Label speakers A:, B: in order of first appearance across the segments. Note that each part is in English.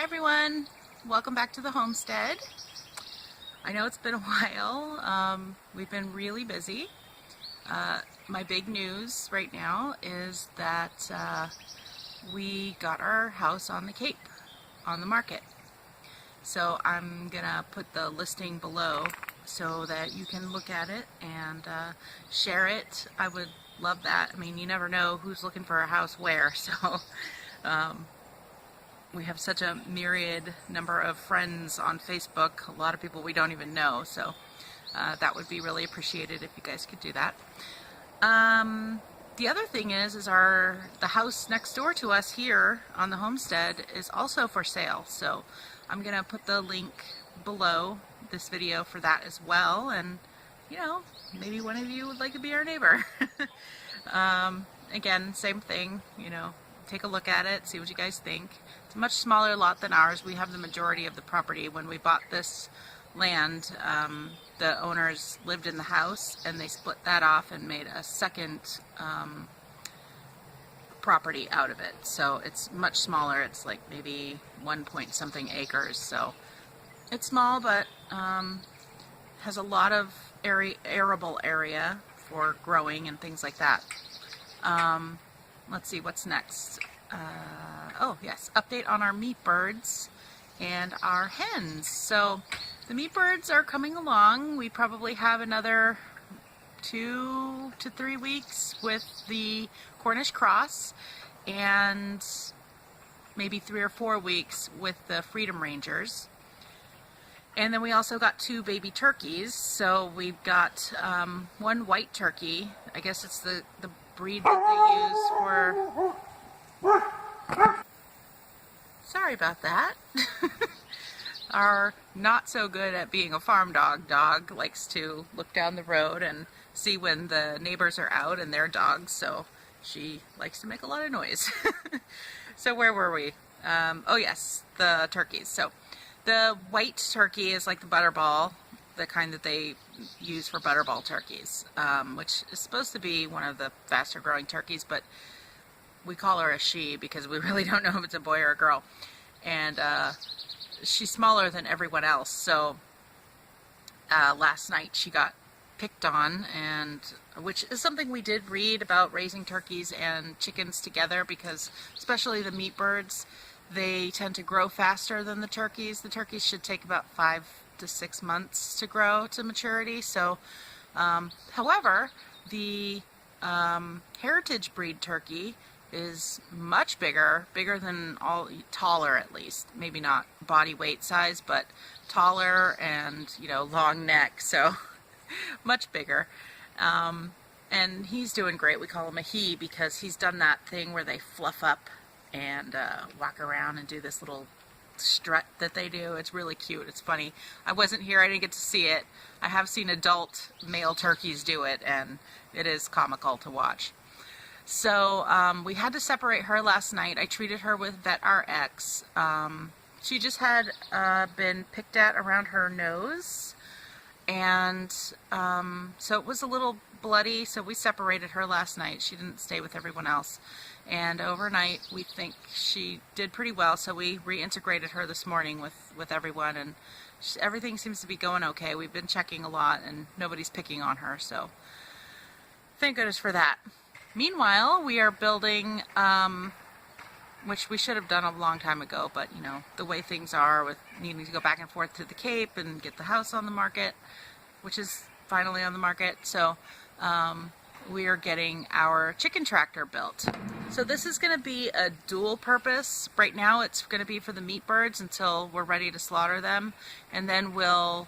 A: everyone, welcome back to the homestead. I know it's been a while. We've been really busy. My big news right now is that we got our house on the Cape, on the market. So I'm gonna put the listing below so that you can look at it and share it. I would love that. I mean, you never know who's looking for a house where, so we have such a myriad number of friends on Facebook, a lot of people we don't even know, so that would be really appreciated if you guys could do that. The other thing is the house next door to us here on the homestead is also for sale, so I'm gonna put the link below this video for that as well, and you know, maybe one of you would like to be our neighbor. Again, same thing, you know, take a look at it, see what you guys think. It's a much smaller lot than ours. We have the majority of the property. When we bought this land, the owners lived in the house and they split that off and made a second property out of it. So it's much smaller. It's like maybe 1 point something acres. So it's small, but has a lot of arable area for growing and things like that. Let's see what's next. Oh yes, update on our meat birds and our hens. So the meat birds are coming along. We probably have another 2 to 3 weeks with the Cornish cross and maybe 3 or 4 weeks with the Freedom Rangers. And then we also got 2 baby turkeys. So we've got one white turkey. I guess it's the breed that they use for... Sorry about that. Our not so good at being a farm dog likes to look down the road and see when the neighbors are out and their dogs, so she likes to make a lot of noise. So where were we? Oh yes, the turkeys. So the white turkey is like the butterball, the kind that they use for butterball turkeys, which is supposed to be one of the faster growing turkeys, but we call her a she because we really don't know if it's a boy or a girl. And she's smaller than everyone else, so last night she got picked on, and which is something we did read about, raising turkeys and chickens together, because especially the meat birds, they tend to grow faster than the turkeys. The turkeys should take about 5 to 6 months to grow to maturity. So however, the heritage breed turkey is much bigger than taller at least, maybe not body weight size, but taller and, you know, long neck, so much bigger. And he's doing great. We call him a he because he's done that thing where they fluff up and walk around and do this little strut that they do. It's really cute. It's funny. I wasn't here. I didn't get to see it. I have seen adult male turkeys do it, and it is comical to watch. So we had to separate her last night. I treated her with Vet RX. She just had been picked at around her nose, and so it was a little bloody, so we separated her last night. She didn't stay with everyone else. And overnight, we think she did pretty well, so we reintegrated her this morning with everyone, and everything seems to be going okay. We've been checking a lot, and nobody's picking on her, so thank goodness for that. Meanwhile, we are building, which we should have done a long time ago, but you know, the way things are with needing to go back and forth to the Cape and get the house on the market, which is finally on the market, so we are getting our chicken tractor built. So this is going to be a dual purpose. Right now it's going to be for the meat birds until we're ready to slaughter them, and then we'll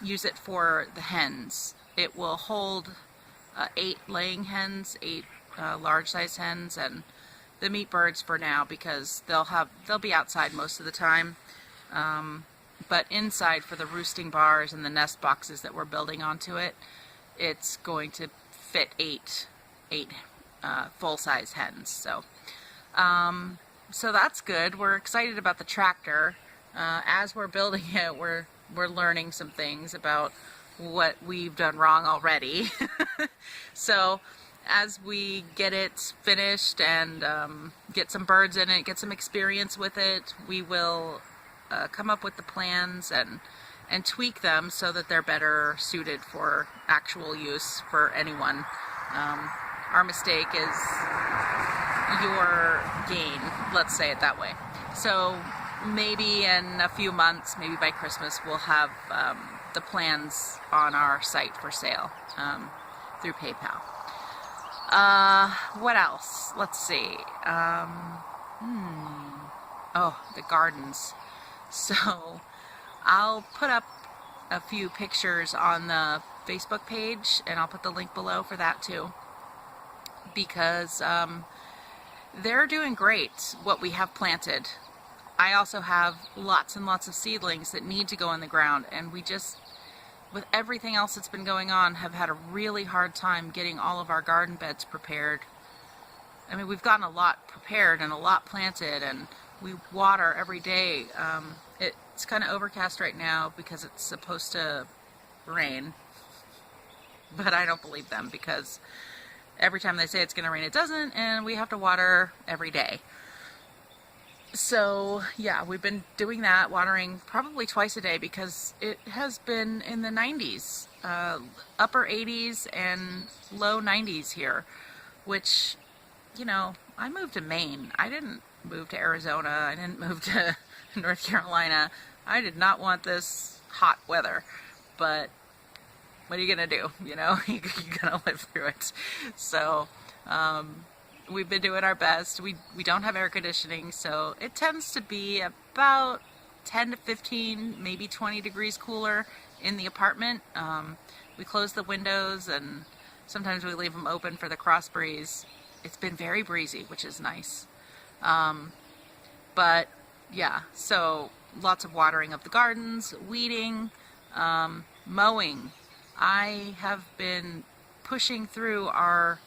A: use it for the hens. It will hold 8 laying hens, 8 large size hens, and the meat birds for now, because they'll be outside most of the time, but inside for the roosting bars and the nest boxes that we're building onto it, it's going to fit 8 full-size hens. So that's good. We're excited about the tractor. As we're building it, we're learning some things about what we've done wrong already. So as we get it finished and get some birds in it, get some experience with it, we will come up with the plans and tweak them so that they're better suited for actual use for anyone. Our mistake is your gain, let's say it that way. So maybe in a few months, maybe by Christmas, we'll have the plans on our site for sale through PayPal. What else? Let's see. Oh, the gardens. So I'll put up a few pictures on the Facebook page, and I'll put the link below for that too, because they're doing great, what we have planted. I also have lots and lots of seedlings that need to go in the ground, and we just, with everything else that's been going on, have had a really hard time getting all of our garden beds prepared. I mean, we've gotten a lot prepared and a lot planted, and we water every day. It's kind of overcast right now because it's supposed to rain, but I don't believe them, because every time they say it's going to rain, it doesn't, and we have to water every day. So yeah, we've been doing that, watering probably twice a day, because it has been in the 90s, upper 80s and low 90s here, which, you know, I moved to Maine. I didn't move to Arizona. I didn't move to North Carolina. I did not want this hot weather, but what are you gonna do? You know, you're gonna live through it. So we've been doing our best. We don't have air conditioning, so it tends to be about 10 to 15, maybe 20 degrees cooler in the apartment. We close the windows, and sometimes we leave them open for the cross breeze. It's been very breezy, which is nice. But yeah, so lots of watering of the gardens, weeding, mowing. I have been pushing through our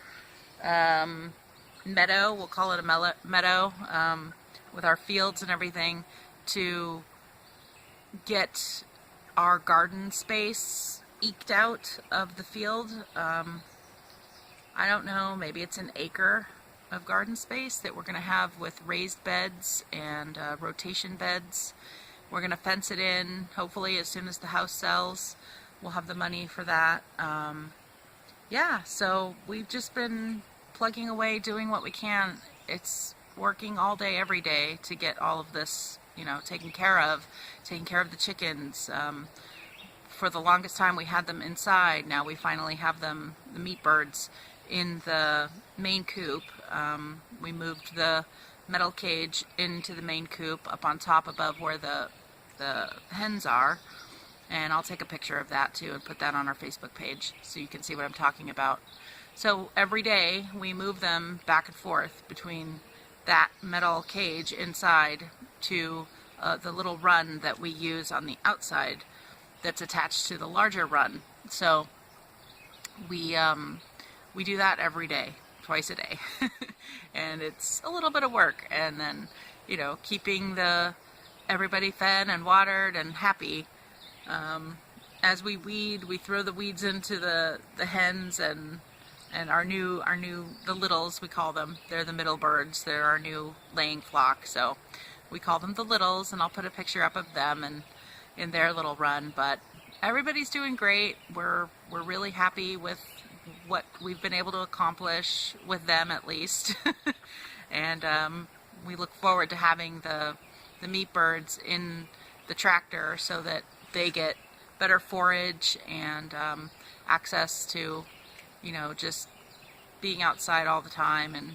A: meadow, we'll call it a meadow, with our fields and everything, to get our garden space eked out of the field. I don't know, maybe it's an acre of garden space that we're going to have with raised beds and rotation beds. We're going to fence it in, hopefully, as soon as the house sells. We'll have the money for that. Yeah, so we've just been plugging away, doing what we can. It's working all day, every day, to get all of this, you know, taken care of the chickens. For the longest time we had them inside. Now we finally have them, the meat birds, in the main coop. We moved the metal cage into the main coop up on top above where the hens are, and I'll take a picture of that too and put that on our Facebook page so you can see what I'm talking about. So every day we move them back and forth between that metal cage inside to the little run that we use on the outside that's attached to the larger run. So we do that every day, twice a day. And it's a little bit of work, and then, you know, keeping everybody fed and watered and happy. As we weed, we throw the weeds into the hens and the littles, we call them. They're the middle birds. They're our new laying flock. So we call them the littles, and I'll put a picture up of them and in their little run. But everybody's doing great. We're really happy with what we've been able to accomplish with them, at least. And we look forward to having the meat birds in the tractor so that they get better forage and access to, you know, just being outside all the time. And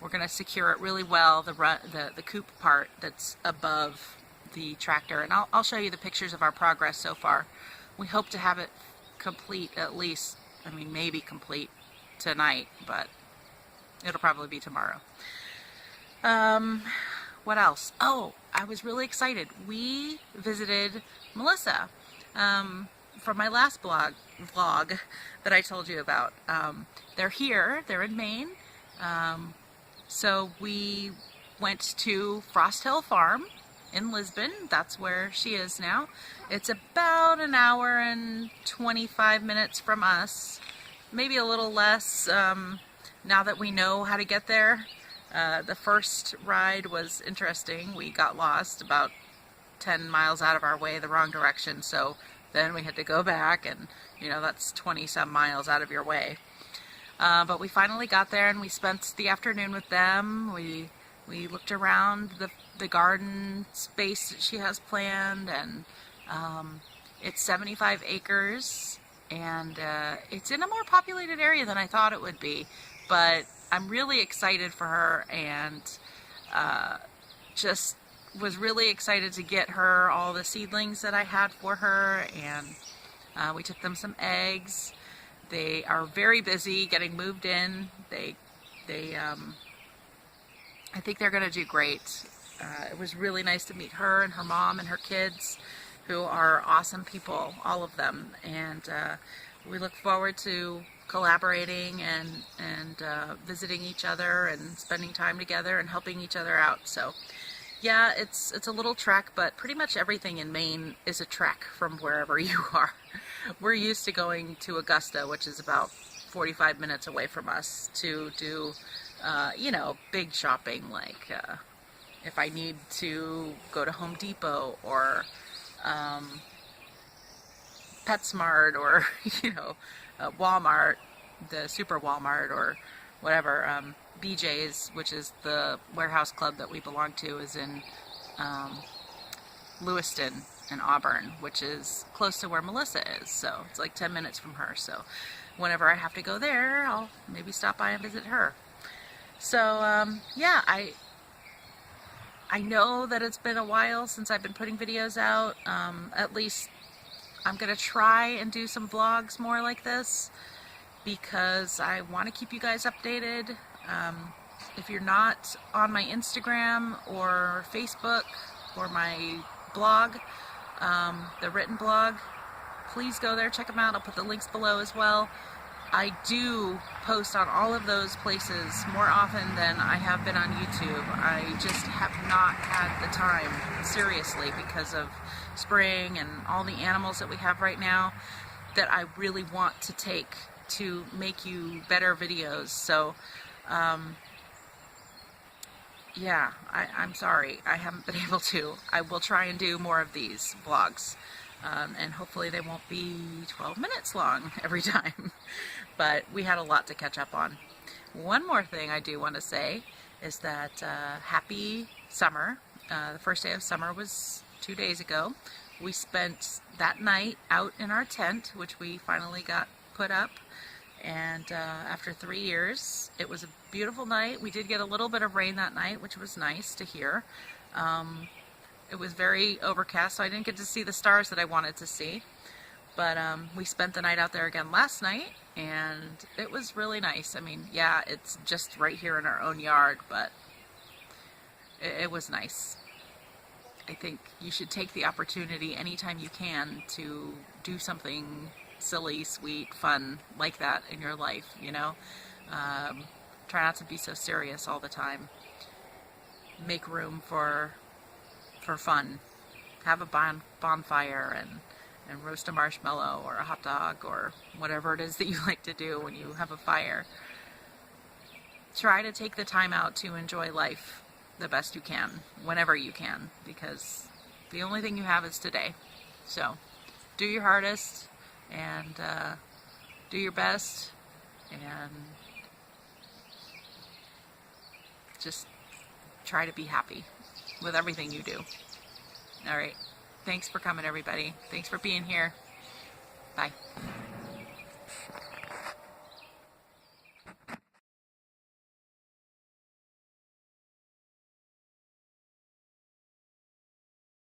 A: we're going to secure it really well, the coop part that's above the tractor. And I'll show you the pictures of our progress so far. We hope to have it complete, at least, I mean, maybe complete tonight, but it'll probably be tomorrow. What else? Oh, I was really excited. We visited Melissa from my last vlog that I told you about. They're here. They're in Maine. So we went to Frost Hill Farm in Lisbon. That's where she is now. It's about an hour and 25 minutes from us, maybe a little less. now that we know how to get there. The first ride was interesting. We got lost about 10 miles out of our way the wrong direction, so then we had to go back, and you know, that's 20 some miles out of your way. But we finally got there, and we spent the afternoon with them. We looked around the garden space that she has planned, and it's 75 acres, and it's in a more populated area than I thought it would be, but I'm really excited for her, and just was really excited to get her all the seedlings that I had for her, and we took them some eggs. They are very busy getting moved in. I think they're going to do great. It was really nice to meet her and her mom and her kids, who are awesome people, all of them, and we look forward to collaborating and visiting each other and spending time together and helping each other out. So yeah, it's a little trek, but pretty much everything in Maine is a trek from wherever you are. We're used to going to Augusta, which is about 45 minutes away from us, to do you know, big shopping, like if I need to go to Home Depot or PetSmart, or you know, Walmart, the Super Walmart, or whatever. BJ's, which is the warehouse club that we belong to, is in Lewiston and Auburn, which is close to where Melissa is, so it's like 10 minutes from her. So whenever I have to go there, I'll maybe stop by and visit her. So yeah, I know that it's been a while since I've been putting videos out. At least I'm gonna try and do some vlogs more like this, because I want to keep you guys updated. If you're not on my Instagram or Facebook or my blog, the written blog, please go there, check them out. I'll put the links below as well. I do post on all of those places more often than I have been on YouTube. I just have not had the time, seriously, because of spring and all the animals that we have right now, that I really want to take to make you better videos. So yeah, I'm sorry I haven't been able to. I will try and do more of these vlogs, and hopefully they won't be 12 minutes long every time. But we had a lot to catch up on. One more thing I do want to say is that happy summer. The first day of summer was 2 days ago. We spent that night out in our tent, which we finally got put up, and after 3 years, it was a beautiful night. We did get a little bit of rain that night, which was nice to hear. It was very overcast, so I didn't get to see the stars that I wanted to see. But we spent the night out there again last night, and it was really nice. I mean, yeah, it's just right here in our own yard, but it was nice. I think you should take the opportunity anytime you can to do something silly, sweet, fun like that in your life, you know. Try not to be so serious all the time. Make room for fun. Have a bonfire and roast a marshmallow or a hot dog or whatever it is that you like to do when you have a fire. Try to take the time out to enjoy life the best you can, whenever you can, because the only thing you have is today. So do your hardest, and do your best, and just try to be happy with everything you do. Alright, thanks for coming, everybody. Thanks for being here. Bye.